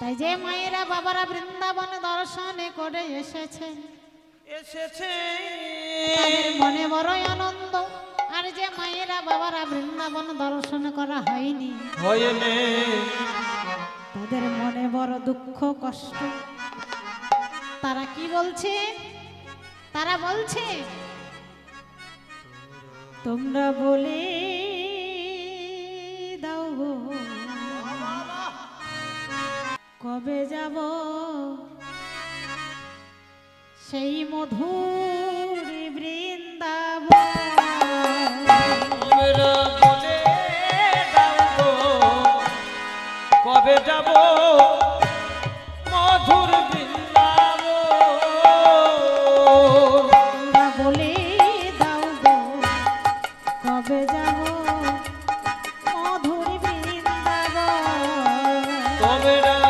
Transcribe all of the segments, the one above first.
তাই যে মায়েরা বাবারা বৃন্দাবন দর্শনে করে এসেছেন তাদের মনে বড়ই আনন্দ। আর যে মায়েরা বাবারা বৃন্দাবন দর্শন করা হয়নি তাদের মনে বড় দুঃখ কষ্ট। তারা কি বলছে? তারা বলছে তোমরা বলে দাও গো কবে যাব সেই মধুর বৃন্দাবন। কবে যাব মধুর বৃন্দাবন। তোমরা বলে দাও গো কবে যাব মধুর বৃন্দাবন। তোমরা বলে দাও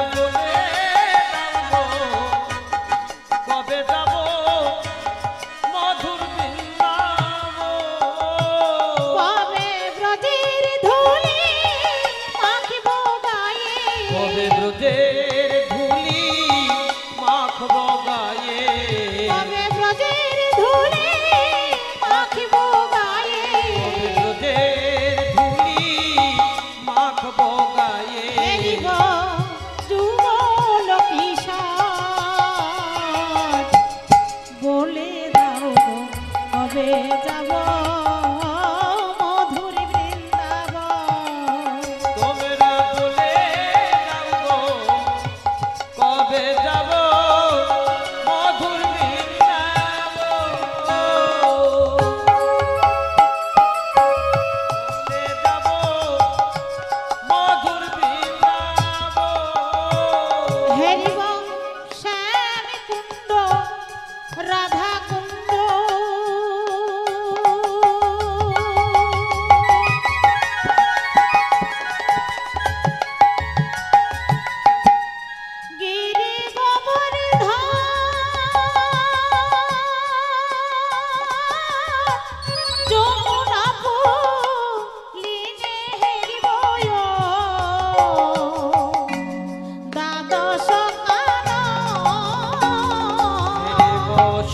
কবে যাব মধুর বৃন্দাবন। কবে ব্রজের ধুলি মাখিব গায়ে, কবে ব্রজের ধুলি মাখব গায়ে। কবে ব্রজের ধুলি মাখিব গায়ে। কবে ব্রজের ধুলি মাখব গায়ে। হেরিব যুগল কিশোর বলে দাও গো কবে যাব মধুর বৃন্দাবন। তোমরা বলে দাও কবে যাব মধুর বৃন্দাবন। বলে যাব মধুর বৃন্দাবন। হেরিব শ্যাম কুণ্ড রাধা কুণ্ড, গিরি গোবর্ধন যমুনা পুলিনে হেরিব দ্বাদশ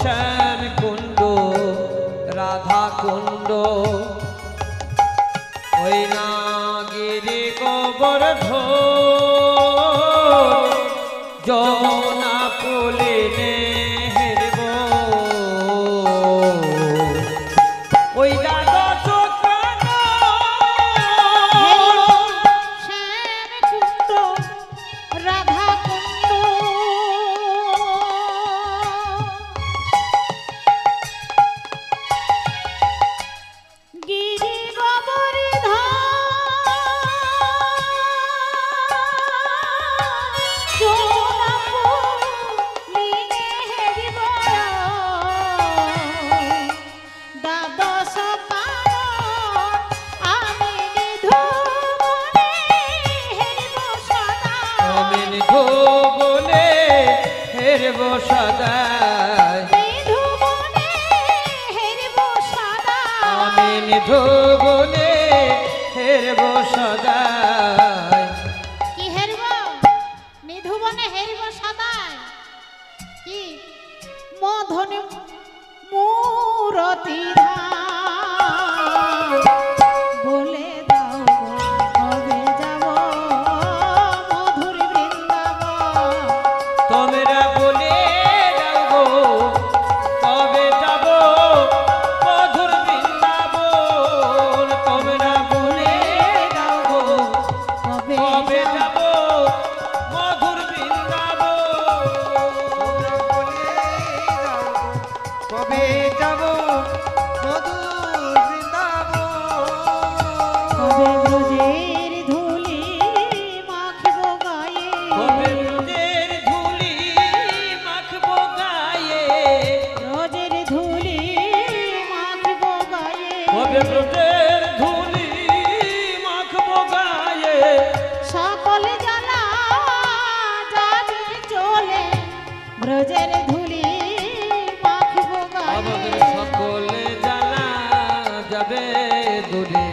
শ্যাম কুণ্ড রাধা কুণ্ড ওই না গিরি গোবর্ধন যমুনা পুলিনে হেরব ওই দ্বাদশ শ্যাম কুণ্ড রাধা কুণ্ড, গিরি গোবর্ধন যমুনা পুলিনে হেরিব দ্বাদশ পালন আমি নিধুবনে হেরিব সদা। আমি ধোবনে হেরব সদায়। নিধুবনে হেরিব সদা। আমি ধোবনে হেরব সদায়। কি হেরব? নিধুবনে হেরিব সদায়। কি মধন মূরতি ধাম বলে দাও গো কবে যাব মধুর বৃন্দাবন। তোমরা বলে দাও কবে যাব মধুর বৃন্দাবন। তোমরা বলে দাও কবে কবে যাব যাব মধুর বৃন্দাবন। কবে যাব মধুর বৃন্দাবন। কবে ব্রজের ধুলি মাখিব গায়ে, কবে ব্রজের ধুলি মাখব গায়ে। ব্রজের ধুলি মাখিব গায়ে। কবে ব্রজের ধুলি মাখব গায়ে। সকলে জ্বালা যাবে চলে ব্রজের ধুলি মাখিব আমাদের গায়ে। সকলে জানা যাবে দূরে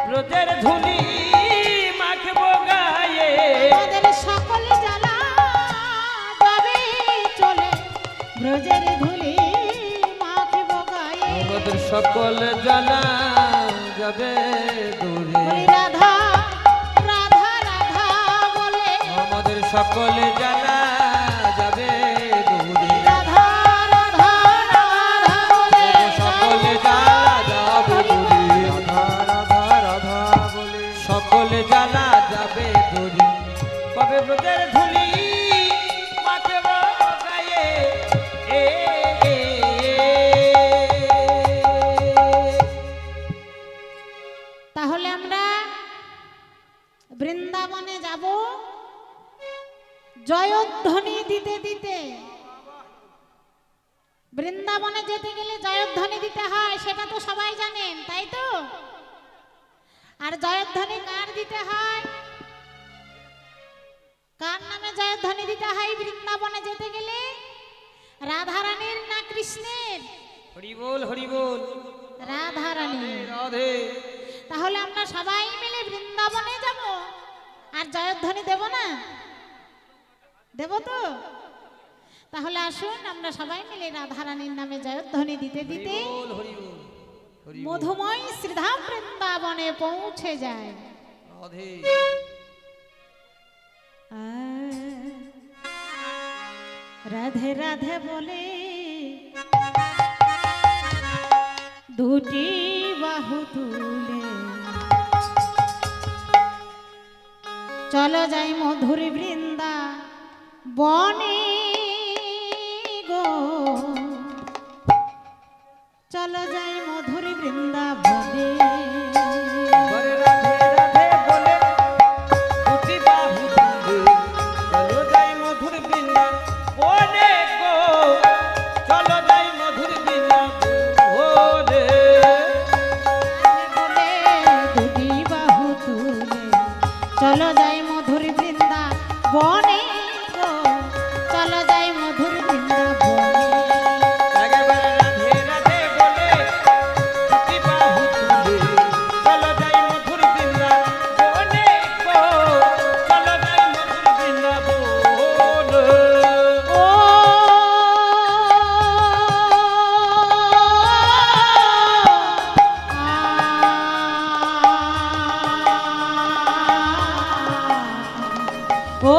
ব্রজের ধুলি মাখব গায়ে। আমাদের সকলে জ্বালা সকল জ্বালা যাবে দূরে বলি রাধা রাধা রাধা বলে আমাদের সকল জ্বালা যাবে দূরে রাধা রাধা রাধা বলে সকল জ্বালা যাবে দূরে রাধা রাধা রাধা বলে সকল জ্বালা যাবে দূরে কবে ব্রজের ধুলি মাথে গায়ে এ তাহলে আমরা বৃন্দাবনে যাব জয়ধ্বনি দিতে দিতে। বৃন্দাবনে যেতে গেলে জয়ধ্বনি দিতে হয়, সেটা তো সবাই জানেন, তাই তো? আর জয়ধ্বনি কার দিতে হয়? কার নামে জয়ধ্বনি দিতে হয় বৃন্দাবনে যেতে গেলে? রাধারানীর না কৃষ্ণের? হরি বল হরি বল রাধারানী। রাধে তাহলে আমরা সবাই মিলে বৃন্দাবনে যাব আর জয়ধ্বনি দেব না? দেব তো? তাহলে আসুন আমরা সবাই মিলে রাধারানীর নামে জয়ধ্বনি দিতে দিতে বল হরি বল হরি বল মধুময় শ্রীধাম বৃন্দাবনে পৌঁছে যায়। রাধে রাধে রাধে বলে দুটি বাহু তুলে চলো যাই মধুর বৃন্দা বনে গো, চলো যাই মধুর বৃন্দাবনে। বরে রাধে রাধে বলে দুটি বাহু তুলে চলো যাই মধুর বৃন্দা বনে গো চলো যাই মধুর বৃন্দা বনে বলে দুটি বাহু তুলে চলো যাই মধুর বৃন্দা বনে গো, চলো যাই মধুর বৃন্দা বনে। একেবারে রাধে রাধে বলে দুটি বাহু তুলে চলো যাই মধুর বৃন্দা বনে গো চলো যাই মধুর বৃন্দা বনে ও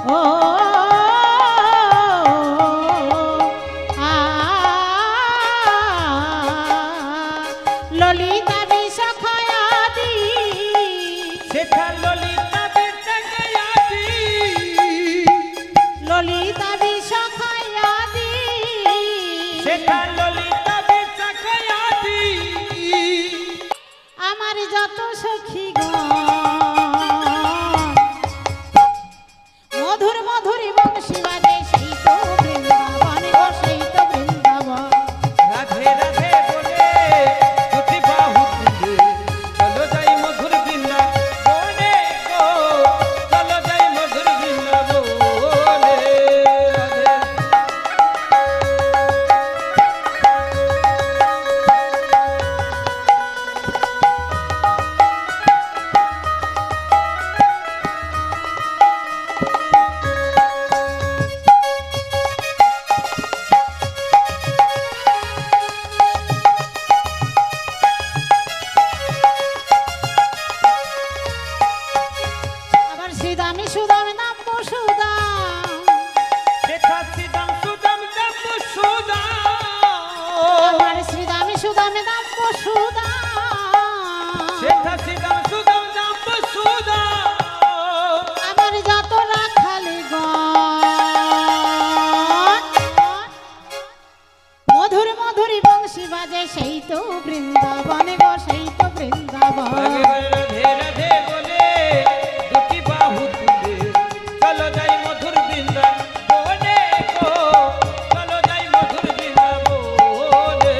ও ললিতা বিষখয়াদি সেথা ললিতা বিরচকয়াতি ললিতা বিষখয়াদি সেথা ললিতা বিরচকয়াতি আমার যত সখী মধুর মধুর বংশী বাজে সেই তো বৃন্দাবন গো, সেই তো বৃন্দাবন। রাধে রাধে বলে দুটি বাহু তুলে চলো যাই মধুর বৃন্দা বনে গো চলো যাই মধুর বৃন্দা বনে রাধে আবার শ্রীদামি সুদামি নাম সুদাম, সেথা সিদাম সুদাম দাম সুদাম আমার শ্রীদামি সুদামি নাম সুদাম। সেথা সিদাম সুদাম দাম সুদাম আমার যত রাখালি মধুর মধুর বংশী বাজে সেই তো বৃন্দাবন গো, সেই তো বৃন্দাবন। একেবারে রাধে রাধে বলে দুটি বাহু তুলে চলো যাই মধুর বৃন্দা বনে গো চলো যাই মধুর বৃন্দা বনে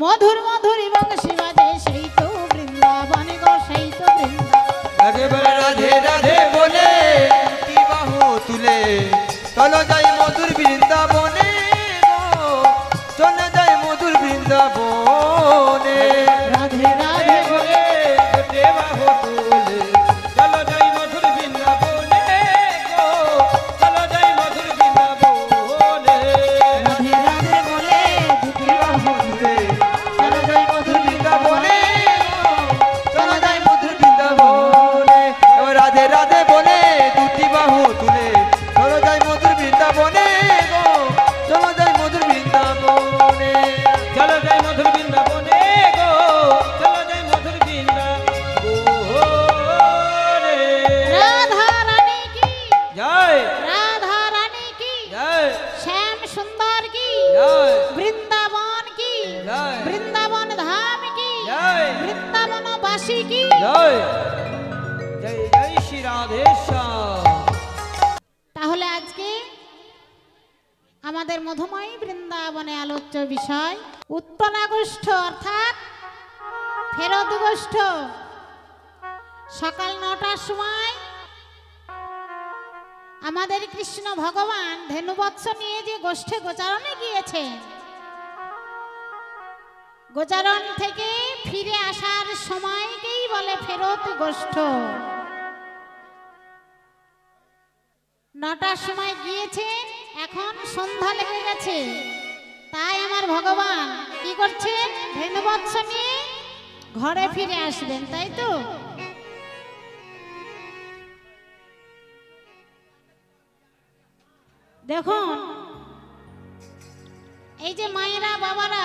মধুর মধুর বংশী বাজে সেই তো বৃন্দাবন গো, সেই তো বৃন্দাবন। রাধে রাধে বলে দুটি বাহু তুলে চলো যাই মধুর বৃন্দাবনে গো, চলো যাই মধুর বৃন্দাবনে। রাধে রাধে বলে দুটি বাহু তুলে চলো যাই মধুর বৃন্দাবনে গো, চলো যাই মধুর বৃন্দাবনে। রাধে রাধে বলে দুটি বাহু তুলে চলো যাই মধুর বৃন্দাবনে গো, চলো যাই মধুর বৃন্দাবনে। এবার রাধে রাধে বলে দুটি বাহু তুলে চলো যাই মধুর বৃন্দাবনে গো, চলো যাই মধুর বৃন্দাবনে। চলো যাই মধুর বৃন্দাবনে গো, চলো যাই মধুর বৃন্দাবনে। রাধা রানী কি জয় রাধা রানী কি জয় শ্যাম সুন্দর কি জয় বৃন্দাবন কি জয় বৃন্দাবন ধাম কি জয় বৃন্দাবন বাসী কি। জয় জয় জয় শ্রী রাধেশ্যাম। তাহলে আজকে আমাদের মধুময়ী বৃন্দাবনে আলোচ্য বিষয় উত্তনা গোষ্ঠ অর্থাৎ ফেরত গোষ্ঠ। সকাল 9টার সময় আমাদের কৃষ্ণ ভগবান ধেনুবৎস নিয়ে যে গোষ্ঠে গোচারণে গিয়েছে, গোচারণ থেকে ফিরে আসার সময়কেই বলে ফেরত গোষ্ঠ। 9টার সময় গিয়েছেন, এখন সন্ধ্যা লেগে গেছে, তাই আমার ভগবান কি করছেন, ধেনুবৎস নিয়ে ঘরে ফিরে আসবেন, তাই তো। দেখুন এই যে মায়েরা বাবারা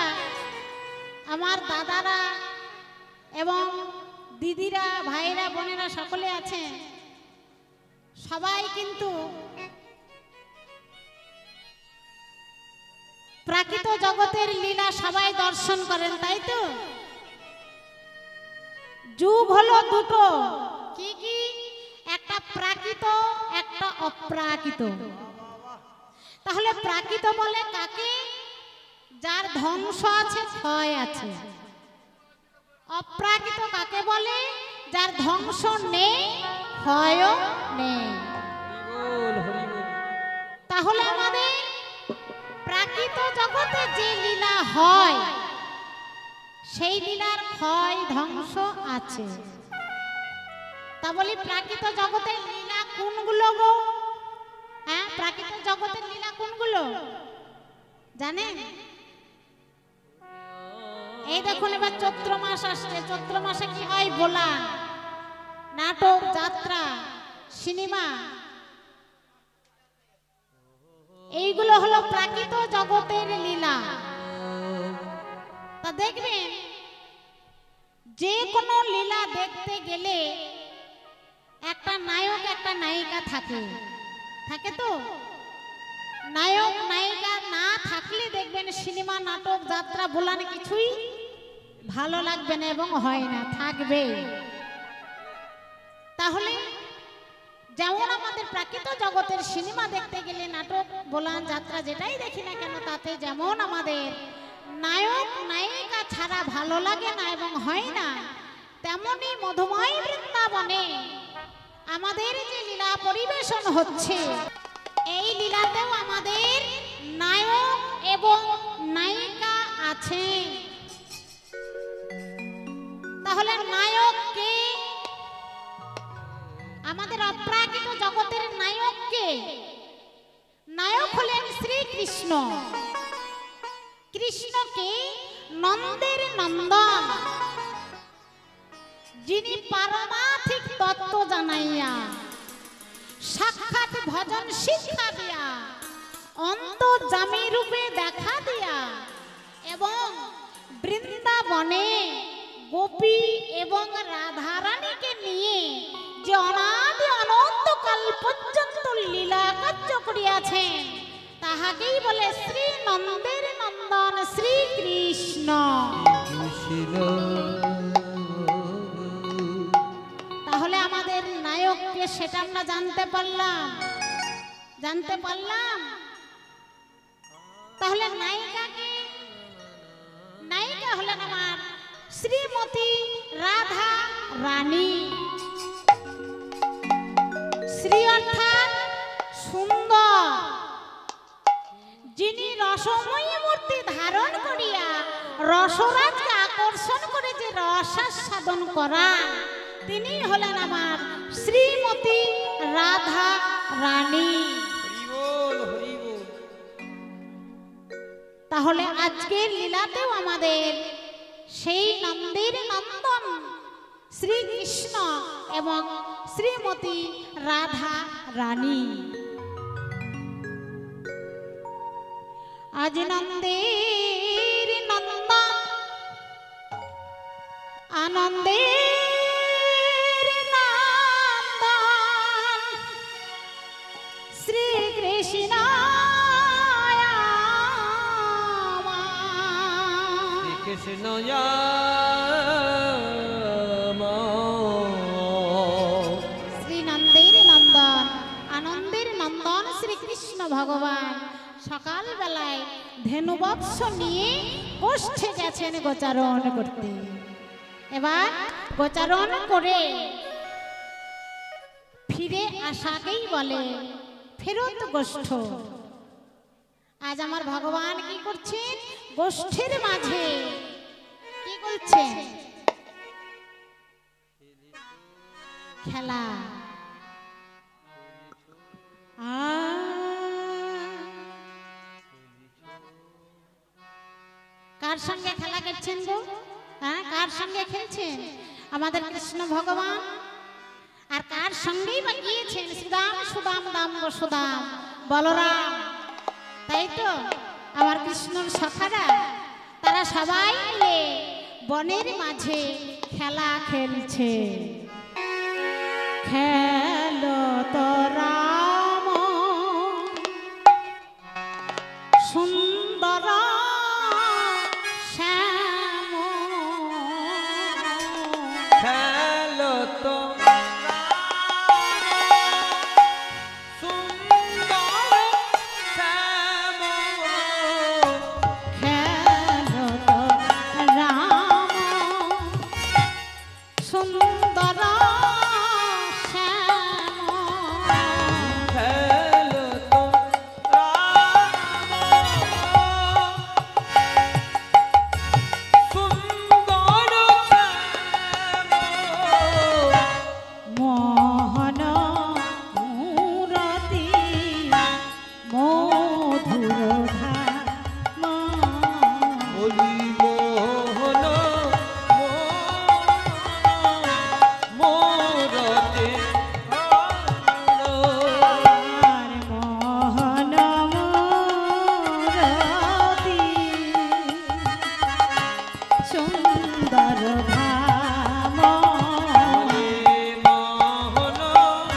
আমার দাদারা এবং দিদিরা ভাইরা বোনেরা সকলে আছেন, সবাই কিন্তু প্রাকৃত জগতের লীলা সবাই দর্শন করেন, তাই তো। যুগ হলো দুটো, কি কি, একটা প্রাকৃত একটা অপ্রাকৃত। তাহলে প্রাকৃত বলে কাকে, যার ধ্বংস আছে ক্ষয় আছে। অপ্রাকৃত কাকে বলে, যার ধ্বংস নেই ক্ষয়ও নেই। হরি বল হরি বল। তাহলে আমাদের প্রাকৃত জগতে যে লীলা হয় সেই লীলার ক্ষয় ধ্বংস আছে। তা বলি প্রাকৃত জগতের লীলা কোনগুলো গো? হ্যাঁ, প্রাকৃত জগতের লীলা কোনগুলো জানেন? এই দেখুন এবার চৈত্র মাস আসছে, চৈত্র মাসে কি হয়, বোলা, নাটক, যাত্রা, সিনেমা, এইগুলো হলো প্রাকৃত জগতের লীলা। তা দেখবেন যে কোনো লীলা দেখতে গেলে একটা নায়ক একটা নায়িকা থাকে, থাকে তো। নায়ক নায়িকা না থাকলে দেখবেন সিনেমা, নাটক, যাত্রা, বোলান কিছুই ভালো লাগবে না এবং হয় না, থাকবে। তাহলে যেমন আমাদের প্রাকৃত জগতের সিনেমা দেখতে গেলে, নাটক, বোলান, যাত্রা যেটাই দেখি না কেন, তাতে যেমন আমাদের নায়ক নায়িকা ছাড়া ভালো লাগে না এবং হয় না, তেমনি মধুময় বৃন্দাবনে আমাদের যে লীলা পরিবেশন হচ্ছে, এই লীলাতেও আমাদের নায়ক এবং নায়িকা আছে। তাহলে নায়ক কে? আমাদের অপ্রাকৃত জগতের নায়ক কে? নায়ক হলেন শ্রীকৃষ্ণ। কৃষ্ণকে নন্দের নন্দন, যিনি পারমার্থিক তত্ত্ব জানাইয়া সাক্ষাৎ ভজন শিক্ষা দিয়া অন্তর্যামী রূপে দেখা দিয়া এবং বৃন্দাবনে গোপী এবং রাধারানীকে নিয়ে যে অনাদি অনন্তকাল পর্যন্ত লীলা কার্য করিয়াছেন, তাহাকেই বলে শ্রী নন্দের নন্দন শ্রীকৃষ্ণ। তাহলে আমাদের নায়ককে সেটা আমরা জানতে পারলাম, জানতে পারলাম। তাহলে নায়িকাকে, নায়িকা হলেন শ্রীমতী রাধা রানী। শ্রী অর্থাৎ সুন্দর, যিনি রসময়ী মূর্তি ধারণ করিয়া রসরাজকে আকর্ষণ করে যে রসাস্বাদন করা, তিনি হলেন আমার শ্রীমতী রাধা রানী। হরি বল, হরি বল। তাহলে আজকের লীলাতেও আমাদের সেই নন্দের নন্দন শ্রীকৃষ্ণ এবং শ্রীমতী রাধা রানী। আজ নন্দের নন্দন আনন্দের নন্দন শ্রীকৃষ্ণ কৃষ্ণ শ্রীনন্দের নন্দন আনন্দের নন্দন শ্রীকৃষ্ণ ভগবান সকাল বেলায় ধেনুবৎস নিয়ে গোষ্ঠে গেছেন গোচারণ করতে। এবার গোচারণ করে ফিরে আসাকেই বলে ফেরত গোষ্ঠ। আজ আমার ভগবান কি করছেন? গোষ্ঠীর মাঝে কি করছেন? খেলা। কার সঙ্গে খেলা করছেন গো? হ্যাঁ, কার সঙ্গে খেলছেন? আমাদের কৃষ্ণ ভগবান। আর কার সঙ্গেই বা গিয়েছেন? সুদাম সুদাম দাম গো সুদাম, বলরাম, তাই তো আমার কৃষ্ণর সখারা, তারা সবাই মিলে বনের মাঝে খেলা খেলছে। খেলো তো রাম সুন্দর শ্যাম, খেলো তো খেলো তো রাম সুন্দর শ্যাম, খেলো তো সুন্দর মোহন মূরতি মধুর ধাম, বলি মোহন মোরতে আর মোহন মূরতি সুন্দর ধাম, মোহন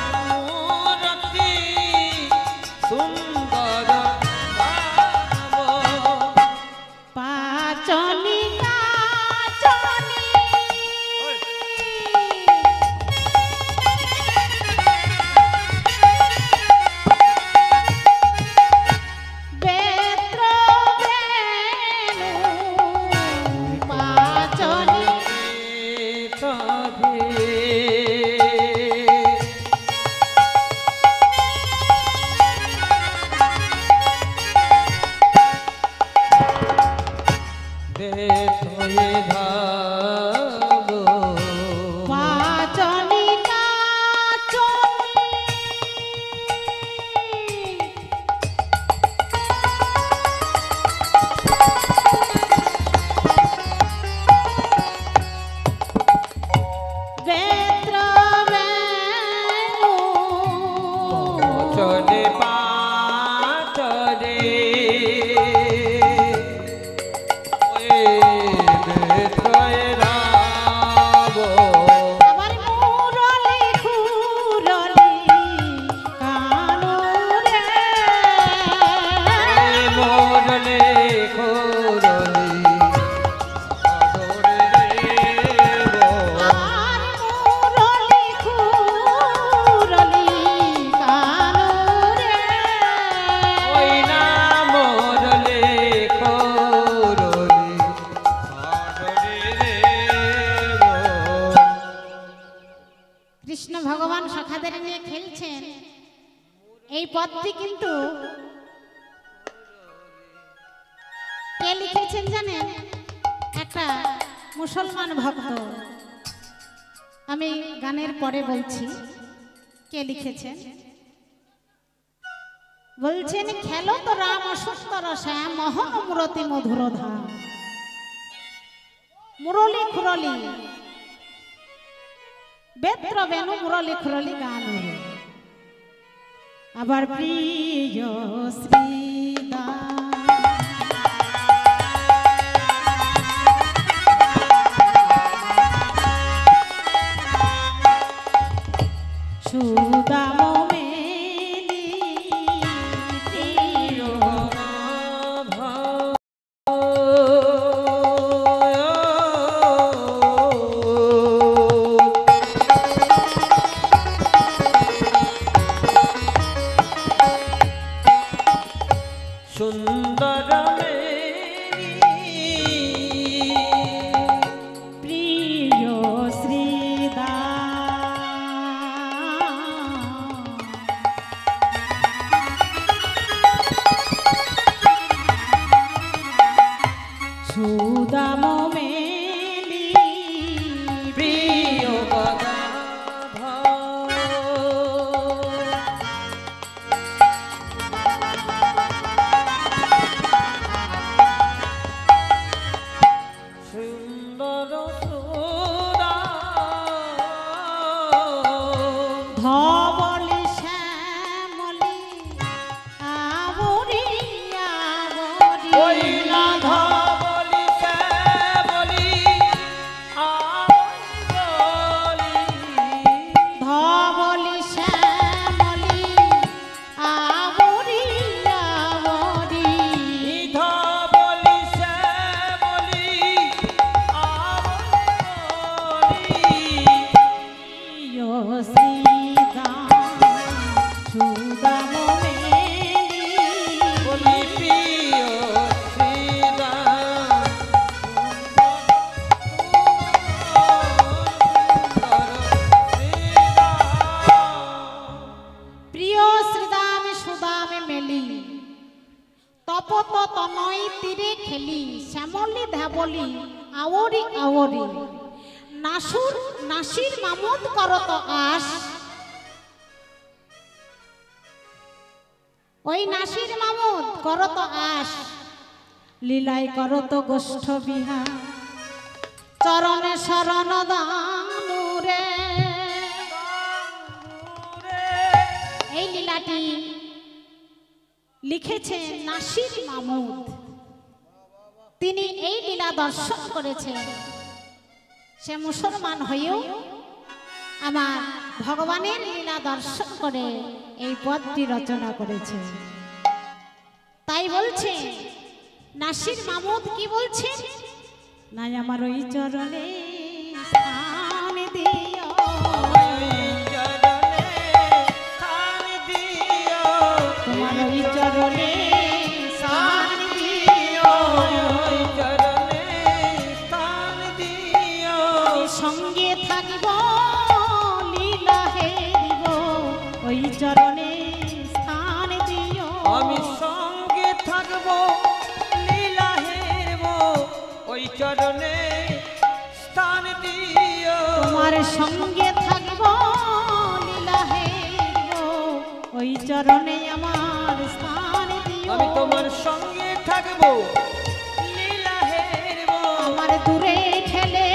মোরতে সুন্দর পাচনি কাচনি বেত্র বেণু পাচনি পাচনি কাচনি বেত্র বেণু চলে পাচরে ওয়ে বেত্রয় রাম পদটি কিন্তু কে লিখেছেন জানেন? একটা মুসলমান ভক্ত। আমি গানের পরে বলছি কে লিখেছেন। বলছেন, খেলো তো রাম সুন্দর শ্যাম মোহন মূরতি মধুর ধাম, মুরলি খুরলি বেত্র বেনু মুরলি খুরলি গান। আবার প্রিয় শ্রীদাম সুদাম মেলি প্রিয় সুন্দর প্রিয় শ্রীদাম সুদাম মেলি প্রিয় সুন্দর ধবলি শ্যামলি আবরি ওই আবরি রাধা বলি শ্যামলি বলি ধবলি শ্যামলি আবরি আবরি নিধা বলি শ্যামলি প্রিয় শ্রীদাম সুদাম মেলি বলি প্রিয় শ্রীরাম প্রিয় শ্রীদাম সুদামে মেলি তপত তনয় তীরে খেলি শ্যামলি ধাবলি আওরি আওরি নাসুর নাসির মামুদ করত আস ওই নাসির মামুদ করত আস লীলাই করত গোষ্ঠ বিহার চরণে শরণ দানুরে এই লীলাটি লিখেছেন নাসির মামুদ। তিনি এই লীলা দর্শন করেছেন। সে মুসলমান হয়েও আমার ভগবানের লীলা দর্শন করে এই পদটি রচনা করেছে। তাই বলছে নাসির মামুদ কি বলছে, নাই আমার ওই চরণে স্থান দিও, তোমার ওই চরণে স্থান দিও, সঙ্গে থাকিব লীলা হেরিব, ওই চরণে স্থান দিও, আমি সঙ্গে থাকবো লীলা হেরব ওই চরণে স্থান দিও। তোমার সঙ্গে থাকব লীলা হেরিব, ওই চরণে আমার স্থান দিও, আমি তোমার সঙ্গে থাকবো লীলা হেরব আমার দূরে ঠেলে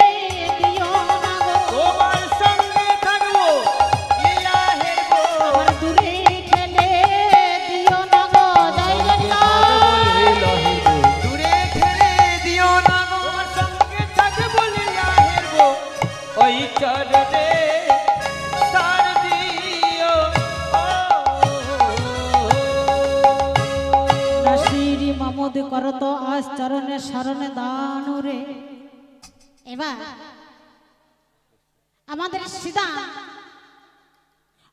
দিও না গো, তোমার সঙ্গে থাকবো লীলা হেরব আমার দূরে ঠেলে দিও না গো, জয় জগন্নাথ। দূরে ঠেলে দিও না গো, তোমার সঙ্গে থাকবো লীলা হেরব ওই চরণে স্থান দিও। নাসির মামুদ করত আজ চরণে শরণে দানুরে। এবার আমাদের সিদা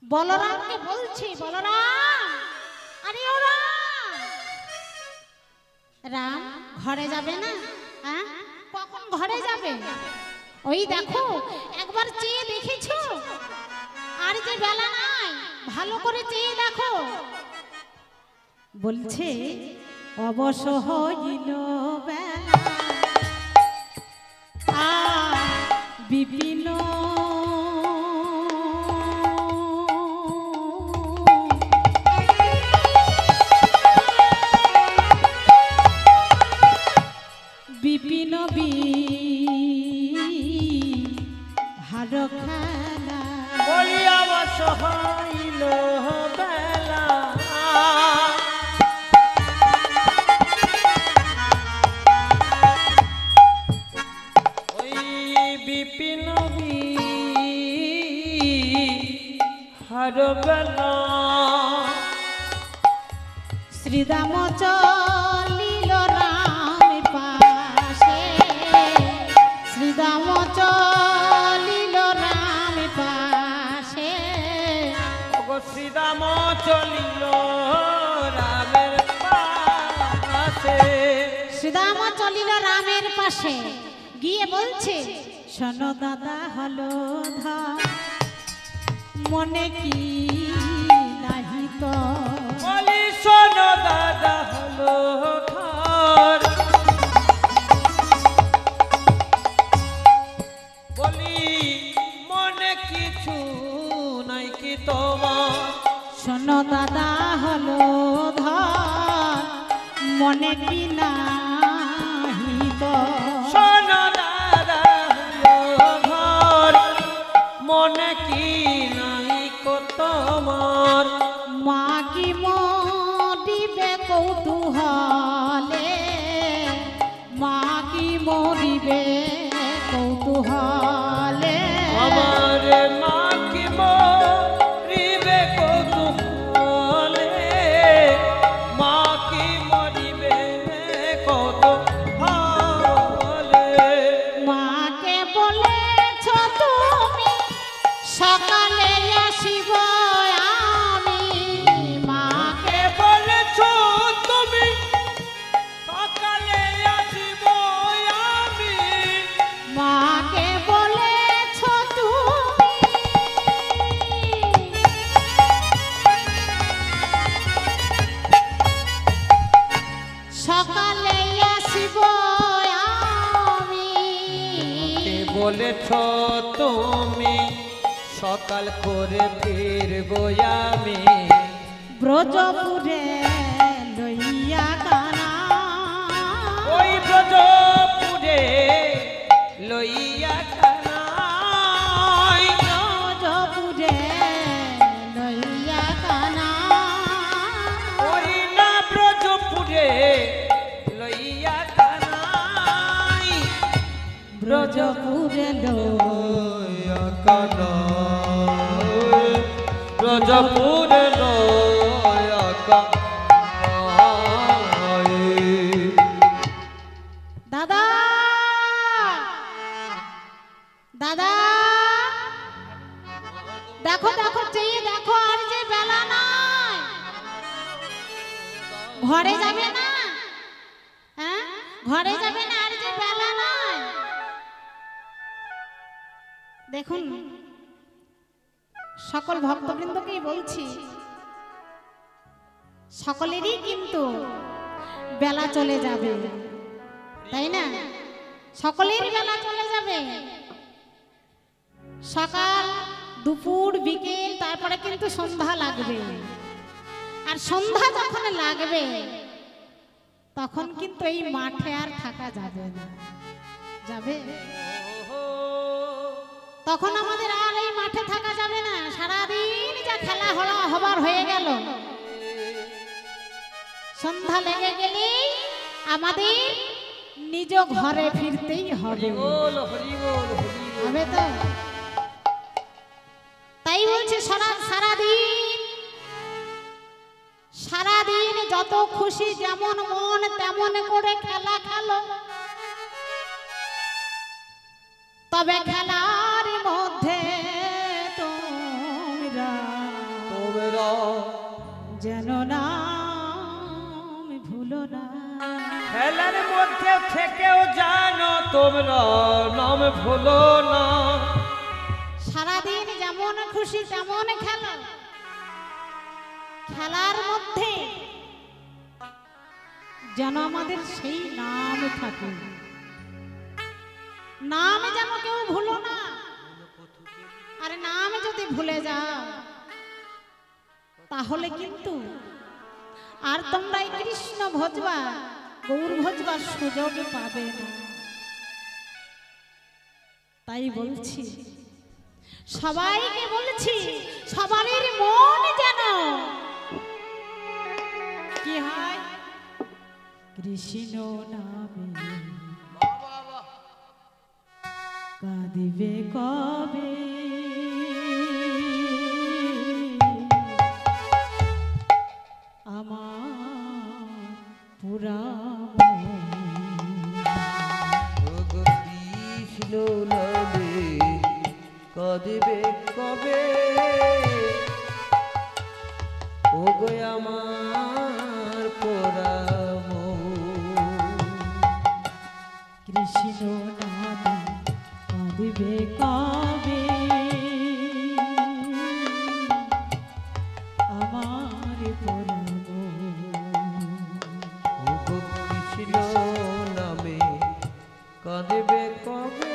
বলরামকে বলছি, বলরাম, আরে ও রাম, রাম ঘরে যাবে না? হ্যাঁ, কখন ঘরে যাবে? ওই দেখো একবার চেয়ে দেখেছো? আর যে বেলা নাই, ভালো করে চেয়ে দেখো বলছে অবশ হইল বেলা বিপিন বিপিন হার খেলা বলিয়া বস হইল বেলা ওই বিপিন হার বেলা শ্রীরাম চলিল রাম পাশে শ্রীরাম চলিল রাম পাশে শ্রীরাম চলিল রামের পাশে শ্রীরাম চলিল রামের পাশে গিয়ে বলছে শোনো দাদা হলো ধর মনে কি নাহি তো বলি শোনো দাদা হলো ঘর বলি মনে কিছু নাই কি তোমার শোনো দাদা হলো ধর মনে কি নাহি তো শোনো দাদা হলো ঘর মনে কি নাই কো তোমার মা কি মরিবে কৌতূহলে মা কি মরিবে কৌতূহলে আমার মা কি মরিবে কৌতূহলে মা কি মরিবে কৌতূহলে মাকে বলেছ তুমি সকালে আসিব আমি মাকে বলেছ তুমি সকালে আসিব আমি মাকে বলেছ তুমি সকালে আসিব আমি কে বলেছ তুমি সকাল করে ফিরবো আমি ব্রজপুরে লইয়া কানা ওই ব্রজপুরে লইয়া কানাই ব্রজপুরে লইয়া কানা ওই না ব্রজপুরে লইয়া কানাই ব্রজপুরে লইয়া কানাই ব্রজপুরে লইয়া কানাই দাদা দাদা দেখো দেখো চেয়ে দেখো আর যে বেলা নাই ঘরে যাবে না হ্যাঁ ঘরে যাবে না আর যে বেলা নাই দেখুন সকল ভক্তবৃন্দকেই বলছি সকলেরই কিন্তু বেলা চলে যাবে তাই না সকলের বেলা চলে যাবে সকাল দুপুর বিকেল তারপরে কিন্তু সন্ধ্যা লাগবে আর সন্ধ্যা যখন লাগবে তখন কিন্তু এই মাঠে আর থাকা যাবে না যাবে তখন আমাদের আর এই মাঠে থাকা যাবে না সারাদিন যা খেলা হবার হয়ে গেল সন্ধ্যা লেগে গেলেই আমাদের নিজ ঘরে ফিরতেই হবে হবে তো তাই বলছে সারাদিন যত খুশি যেমন মন তেমন করে খেলা খেলো তবে খেলার মধ্যে তোমরা যেন নাম ভুলো না খেলার মধ্যে থেকেও জানো তোমরা নাম ভুলো না সারাদিন যেমন খুশি তেমন খেলো খেলার মধ্যে যেন আমাদের সেই নাম থাকে, নাম যেন কেউ ভুলো না। আর নাম যদি ভুলে যাও তাহলে কিন্তু আর তোমরা এই কৃষ্ণ ভজবা গৌর ভজবার সুযোগ পাবে না। তাই বলছি, সবাইকে বলছি, সবারই মন যেন কি হয়, কৃষ্ণ নামে কাঁদিবে কবে, আমার পুরা কৃষ্ণ নামে কাঁদিবে কবে, ও গো আমার পোড়া কৃষ্ণ নামে কাঁদিবে কবে, আমার পোড়া কৃষ্ণ নামে কাঁদিবে কবে,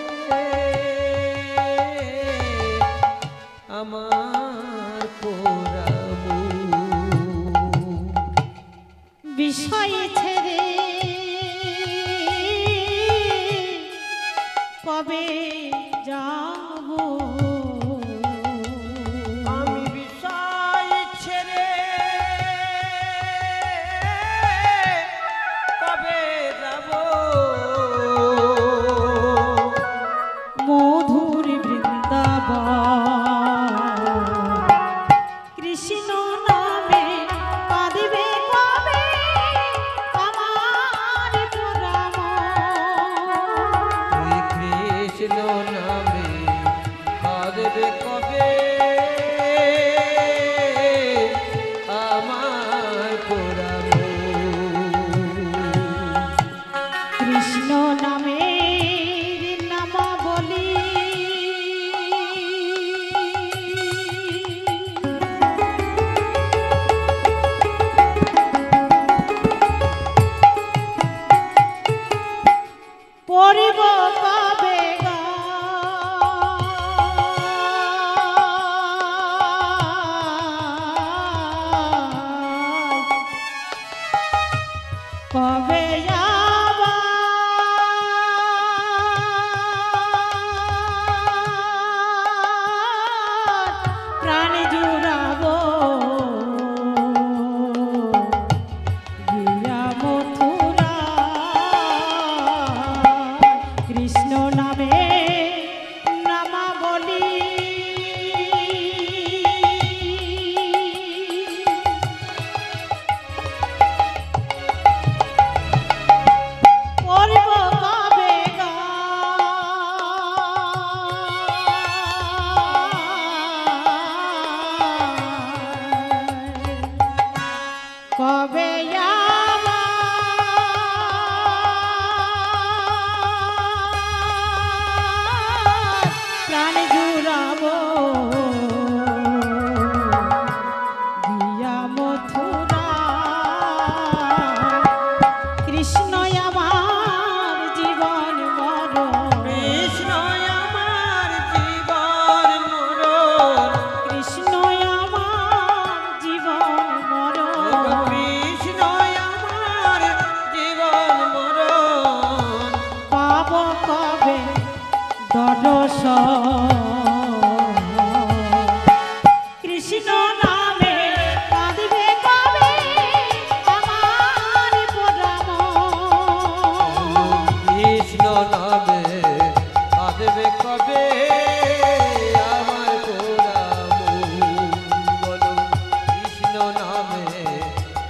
আমার পোড়া বিষয় ছেড়ে কবে যাব, আমি বিষয় ছেড়ে কবে যাব, মধুর বৃন্দাবন কৃষ্ণ নামে কাঁদিবে কবে, আমার পোড়া ওই কৃষ্ণ নামে কাঁদবে কবে, আমার পোড়া কৃষ্ণ নামের নাম বলি পড়িব কবে কবে প্রাণ জুড়াব গিয়া মথুরা, কৃষ্ণ নামে নামা বলি পড়ব কবে কবে প্রাণ জুড়াব গিয়া মথুরা, কৃষ্ণ আমার জীবন মরণ, কৃষ্ণ আমার জীবন মরণ, কৃষ্ণ আমার জীবন মরণ, কৃষ্ণ আমার জীবন মরণ, পাব কবে দর্শন, কৃষ্ণ নামে কাঁদিবে কবে, আমার পোড়া কৃষ্ণ নামে কাঁদবে কবে, আমার পোড়া বলো, কৃষ্ণ নামে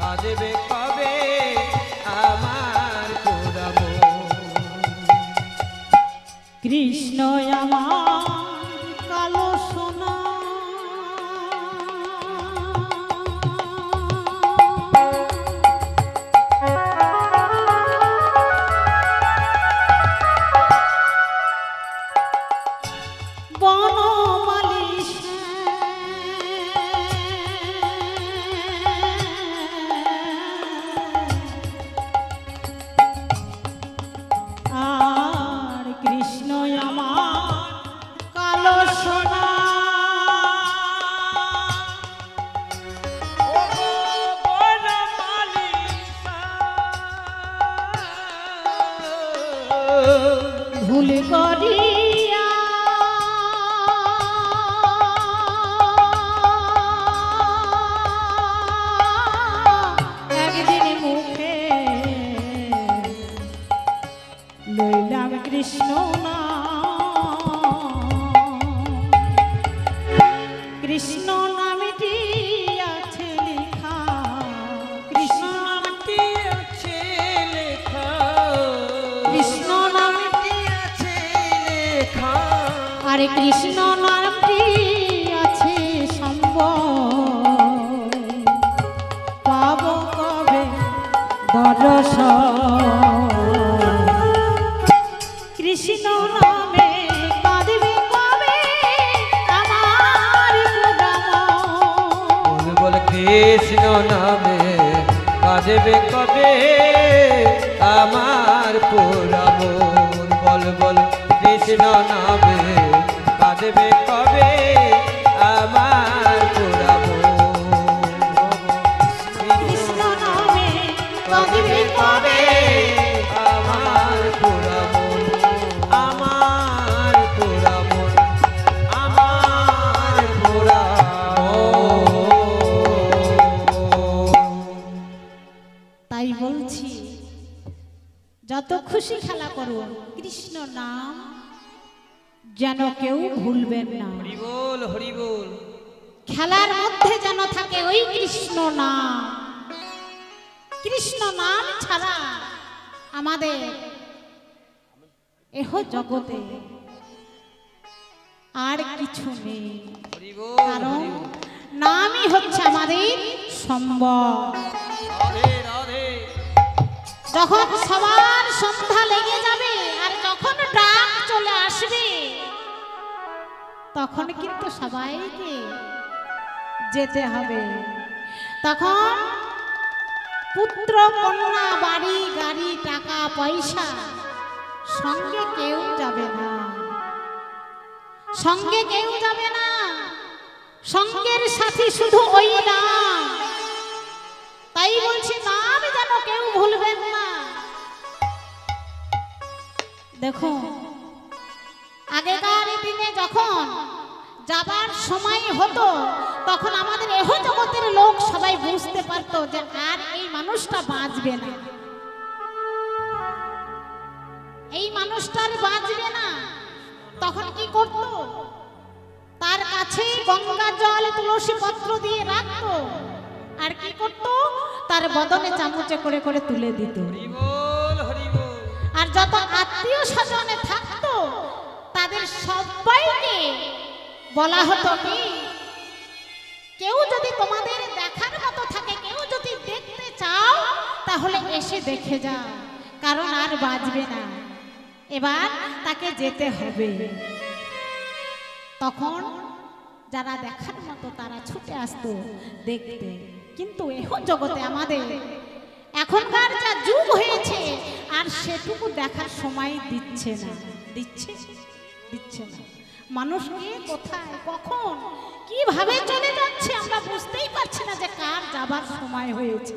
কাঁদবে কবে, আমার পোড়া কৃষ্ণ আমার কালো সোনা, বনমালী ভুল করিয়া একদিন মুখে লইলাম কৃষ্ণ নাম। কৃষ্ণ নামটি আছে লেখা, কৃষ্ণ নামটি আছে লেখা, কৃষ্ণ নামটি আছে লেখা, আরে কৃষ্ণ নামটি আছে সম্ভব, পাব কবে দর্শন। কৃষ্ণ নামে কাঁদবে কবে আমার প্রণাম। বল বল কৃষ্ণ নামে কাঁদবে কবে আমার পোড়া মন। বল বল কৃষ্ণ নামে কাঁদবে কবে আমার পোড়া মন। কৃষ্ণ নামে কাঁদবে কবে আমার পোড়া মন, আমার পোড়া মন, আমার পোড়া মন। তাই বলছি যত খুশি খেলা করুন, কৃষ্ণ নাম যেন কেউ ভুলবেন না। হরি বল হরি বল। খেলার মধ্যে যেন থাকে ওই কৃষ্ণ নাম। কৃষ্ণ নাম ছাড়া আমাদের এহ জগতে আর কিছু নেই, হরি বল কারণ হরি বল। নামই হচ্ছে আমাদের সম্বল। রাধে রাধে। যখন সবার সন্ধ্যা লেগে যাবে আর যখন ডাক চলে আসবে, তখন কিন্তু সবাইকে যেতে হবে। তখন পুত্র কন্যা বাড়ি গাড়ি টাকা পয়সা সঙ্গে কেউ যাবে না, সঙ্গে কেউ যাবে না। সঙ্গের সাথী শুধু ওই নাম। তাই বলছি নাম যেন কেউ ভুলবেন না। দেখো আগেকার দিনে যখন যাবার সময় হতো, তখন আমাদের এহ জগতের লোক সবাই বুঝতে পারতো যে আর এই মানুষটা বাঁচবে না, এই মানুষটার বাঁচবে না। তখন কি করতো? তার কাছে গঙ্গা জল তুলসী পত্র দিয়ে রাখতো, আর কি করতো? তার বদনে চামচে করে করে তুলে দিত। হরি বল হরি বল। আর যত আত্মীয় স্বজনে থাকতো তাদের সবাইকে বলা হতো কি, কেউ যদি তোমাদের দেখার মতো থাকে, কেউ যদি দেখতে চাও তাহলে এসে দেখে যাও, কারণ আর বাঁচবে না, এবার তাকে যেতে হবে। তখন যারা দেখার মতো তারা ছুটে আসতো দেখতে। কিন্তু এহ জগতে আমাদের এখনকার যা যুগ হয়েছে, আর সেটুকু দেখার সময় দিচ্ছে না, দিচ্ছে না। মানুষকে কোথায় কখন কিভাবে চলে যাচ্ছে আমরা বুঝতেই পারছি না যে কার যাবার সময় হয়েছে।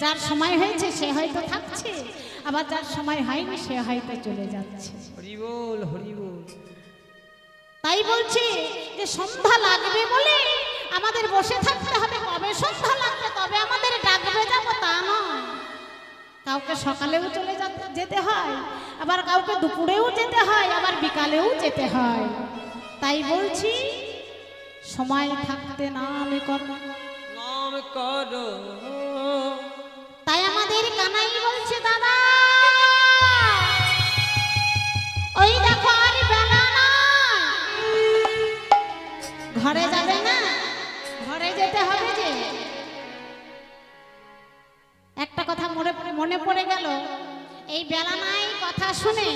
যার সময় হয়েছে সে হয়তো থাকছে, আবার যার সময় হয়নি সে হয়তো চলে যাচ্ছে। হরি বল হরি বল। তাই বলছি যে সন্ধ্যা লাগবে বলে আমাদের বসে থাকতে হবে। কবে সন্ধ্যা লাগবে তবে আমাদের ডাকবে যাবো তা নয়। কাউকে সকালেও চলে যেতে হয়, আবার কাউকে দুপুরেও যেতে হয়, আবার বিকালেও যেতে হয়। তাই বলছি সময় থাকতে নাম কর্ম, নাম করো। তাই আমাদের কানাই বলছে দাদা ওই দেখো আর বেলা নাই, ঘরে যাবে না, ঘরে যেতে হবে। যে একটা কথা মনে পড়ে গেল, এই বেলা নাই কথা শুনে,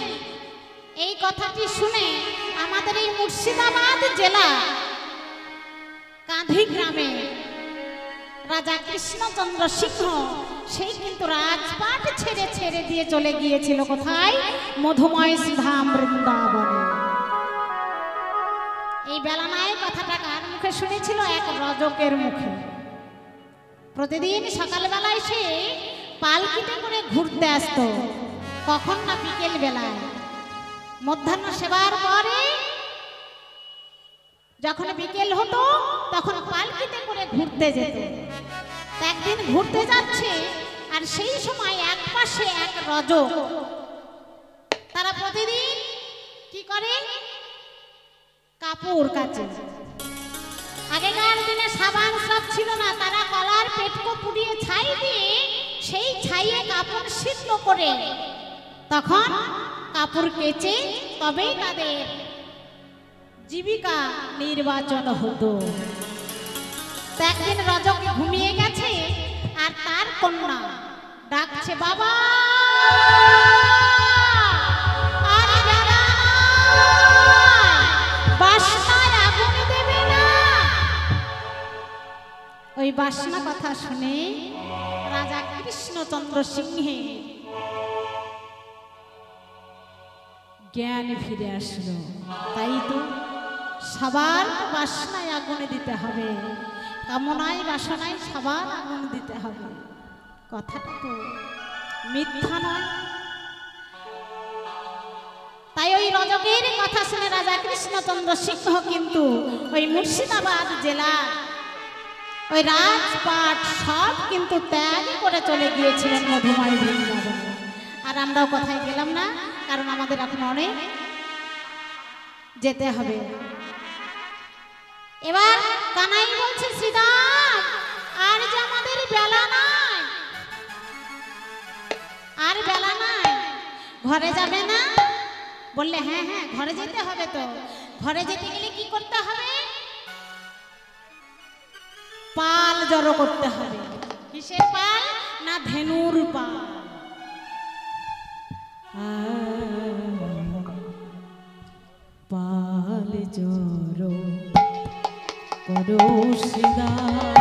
এই কথাটি শুনে আমাদের এই মুর্শিদাবাদ জেলা কাঁধি গ্রামে রাজা কৃষ্ণচন্দ্র সিংহ সেই কিন্তু রাজপাট ছেড়ে ছেড়ে দিয়ে চলে গিয়েছিল কোথায়? মধুময় ধাম বৃন্দাবনে। এই বেলানায় কথাটা কার মুখে শুনেছিল? এক রজকের মুখে। প্রতিদিন সকালবেলায় সে পালকিতে করে ঘুরতে আসতো, কখন না বিকেল বেলায় মধ্যাহ্ন সেবার পরে যখন বিকেল হতো তখন পালকিতে করে ঘুরতে যেত। একদিন ঘুরতে যাচ্ছে আর সেই সময় এক পাশে এক রজক, তারা প্রতিদিন কি করে কাপড় কাচে। আগেকার দিনে সাবান সব ছিল না, তারা কলার পেটকো পুড়িয়ে ছাই দিয়ে সেই ছাইয়ে কাপড় সিদ্ধ করে তখন কাপড় কেচে তবেই তাদের জীবিকা নির্বাচন হতো। একদিন রজক ঘুমিয়ে গেছে আর তার কন্যা ডাকছে, বাবা আর বেলা বাসনায় আগুন দেবে না। ওই বাসনা কথা শুনে রাজা কৃষ্ণচন্দ্র সিংহে জ্ঞান ফিরে আসলো। তাই তো সবার বাসনায় আগুন দিতে হবে, কামনায় বাসনায় সবার আগুন দিতে হবে, কথাটা তো মিথ্যা নয়। তাই ওই রজকের কথা শুনে রাজা কৃষ্ণচন্দ্র সিংহ কিন্তু ওই মুর্শিদাবাদ জেলা ওই রাজপাট সব কিন্তু ত্যাগ করে চলে গিয়েছিলেন মধুময় বৃন্দাবনে। আর আমরাও কোথায় গেলাম না, কারণ আমাদের এখন অনেক যেতে হবে। এবার কানাই বলছে, শ্রীদাম আর যে আমাদের বেলা নাই, আর বেলা নাই, ঘরে যাবে না? বললে হ্যাঁ হ্যাঁ ঘরে যেতে হবে। তো ঘরে যেতে গেলে কি করতে হবে? পাল জড়ো করতে হবে। কিসের পাল? না ধেনুর পাল। পাল জড়ো করো শ্রীদাম।